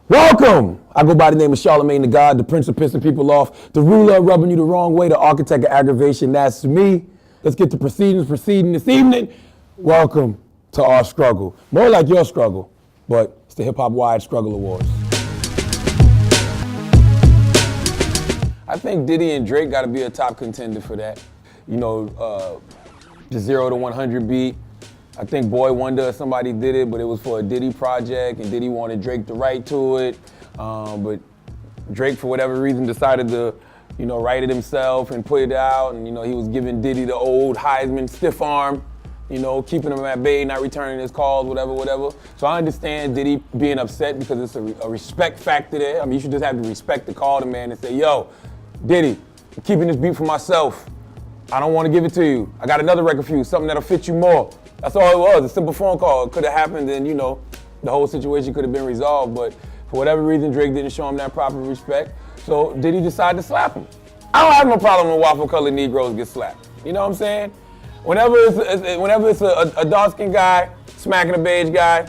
Welcome! I go by the name of Charlemagne the God, the Prince of pissing people off, the ruler of rubbing you the wrong way, the architect of aggravation. That's me. Let's get to proceeding this evening. Welcome to our struggle. More like your struggle, but it's the Hip Hop Wide Struggle Awards. I think Diddy and Drake got to be a top contender for that. You know, the 0 to 100 beat. I think Boy Wonder or somebody did it, but it was for a Diddy project, and Diddy wanted Drake to write to it. But Drake, for whatever reason, decided to, write it himself and put it out. And, he was giving Diddy the old Heisman stiff arm, keeping him at bay, not returning his calls, whatever. So I understand Diddy being upset because it's a respect factor there. I mean, you should just have to respect the call to man and say, yo, Diddy, I'm keeping this beat for myself. I don't want to give it to you. I got another record for you, something that'll fit you more. That's all it was, a simple phone call. It could have happened and, the whole situation could have been resolved, but for whatever reason, Drake didn't show him that proper respect, so Diddy decided to slap him. I don't have no problem when waffle-colored Negroes get slapped. You know what I'm saying? Whenever it's a dark-skinned guy smacking a beige guy,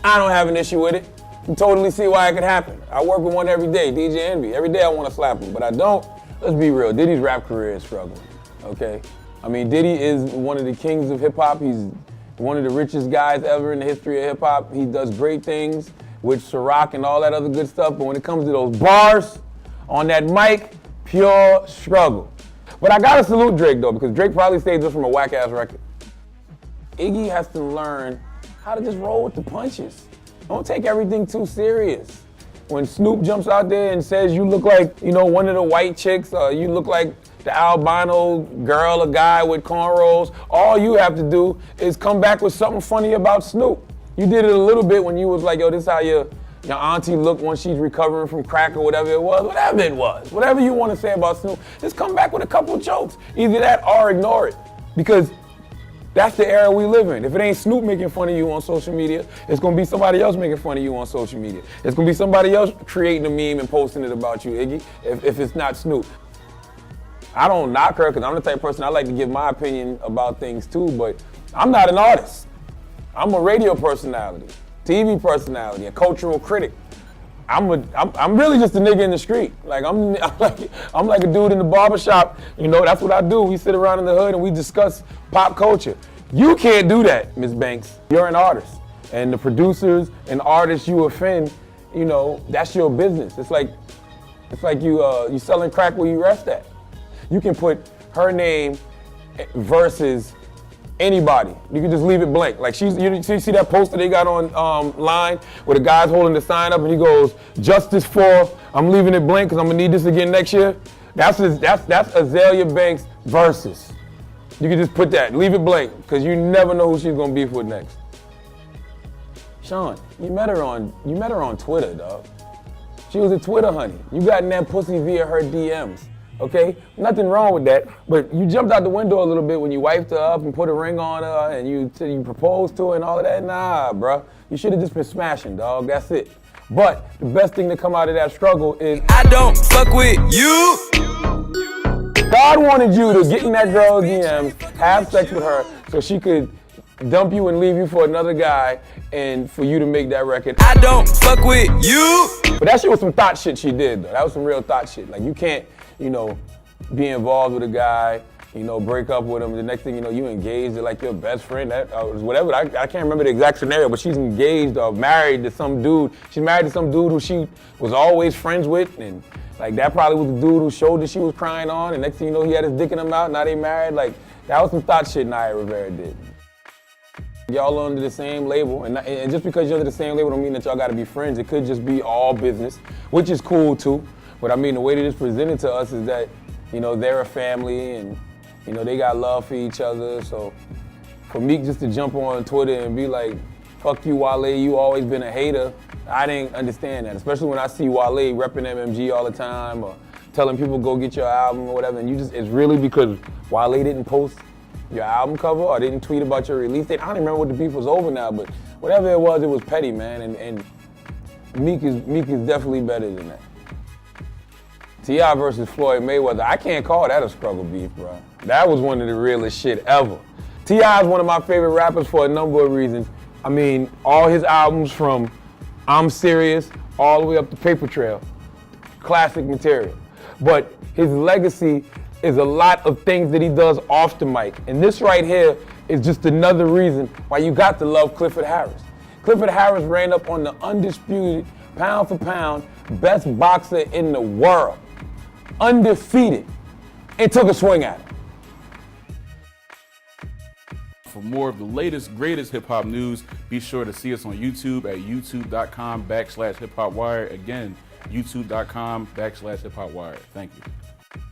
I don't have an issue with it. I can totally see why it could happen. I work with one every day, DJ Envy. Every day I want to slap him, but I don't. Let's be real, Diddy's rap career is struggling, okay? I mean, Diddy is one of the kings of hip-hop. He's one of the richest guys ever in the history of hip-hop. He does great things with Ciroc and all that other good stuff, but when it comes to those bars on that mic, pure struggle. But I gotta salute Drake, though, because Drake probably saved us from a whack-ass record. Iggy has to learn how to just roll with the punches. Don't take everything too serious. When Snoop jumps out there and says you look like, one of the white chicks, or you look like the albino girl or guy with cornrows, all you have to do is come back with something funny about Snoop. You did it a little bit when you was like, yo, this is how your auntie looked when she's recovering from crack or whatever it was. Whatever you want to say about Snoop, just come back with a couple jokes. Either that or ignore it, because that's the era we live in. If it ain't Snoop making fun of you on social media, it's gonna be somebody else making fun of you on social media. It's gonna be somebody else creating a meme and posting it about you, Iggy, if it's not Snoop. I don't knock her, because I'm the type of person I like to give my opinion about things too, but I'm not an artist. I'm a radio personality, TV personality, a cultural critic. I'm really just a nigga in the street. Like I'm like a dude in the barbershop. That's what I do. We sit around in the hood and we discuss pop culture. You can't do that, Ms. Banks. You're an artist, and the producers and artists you offend, that's your business. It's like you selling crack where you rest at. You can put her name versus anybody. You can just leave it blank. Like you see that poster they got on line where the guy's holding the sign up and he goes, "Justice for," I'm leaving it blank because I'm gonna need this again next year. That's Azalea Banks versus. You can just put that, leave it blank, because you never know who she's gonna beef with next. Sean, you met her on Twitter, dog. She was a Twitter honey. You got in that pussy via her DMs. Okay, nothing wrong with that, but you jumped out the window a little bit when you wiped her up and put a ring on her and you proposed to her and all of that. Nah, bruh. You should have just been smashing, dog. That's it. But the best thing to come out of that struggle is I don't fuck with you. God wanted you to get in that girl's DMs, have sex with her so she could dump you and leave you for another guy and for you to make that record. I don't fuck with you. But that shit was some thought shit she did, though. That was some real thought shit. Like, you can't, be involved with a guy, break up with him. The next thing you know, you engaged to like your best friend, whatever. I can't remember the exact scenario, but she's engaged or married to some dude. She's married to some dude who she was always friends with, and like that probably was the dude whose shoulder she was crying on. And next thing you know, he had his dick in her mouth. Now they married. Like, that was some thought shit Naya Rivera did. Y'all under the same label, and just because you're under the same label don't mean that y'all gotta be friends. It could just be all business, which is cool too. But I mean, the way that it's presented to us is that, they're a family and, they got love for each other. So for Meek just to jump on Twitter and be like, fuck you, Wale, you always been a hater, I didn't understand that. Especially when I see Wale repping MMG all the time or telling people go get your album or whatever. And it's really because Wale didn't post your album cover or didn't tweet about your release date. I don't even remember what the beef was over now, but whatever it was petty, man. And Meek is definitely better than that. T.I. versus Floyd Mayweather, I can't call that a struggle beef, bro. That was one of the realest shit ever. T.I. is one of my favorite rappers for a number of reasons. I mean, all his albums from I'm Serious all the way up the paper trail. Classic material. But his legacy is a lot of things that he does off the mic. And this right here is just another reason why you got to love Clifford Harris. Clifford Harris ran up on the undisputed, pound for pound, best boxer in the world. Undefeated. And took a swing at him. For more of the latest, greatest hip-hop news, be sure to see us on YouTube at youtube.com/hiphopwire. Again, youtube.com/hiphopwire. Thank you.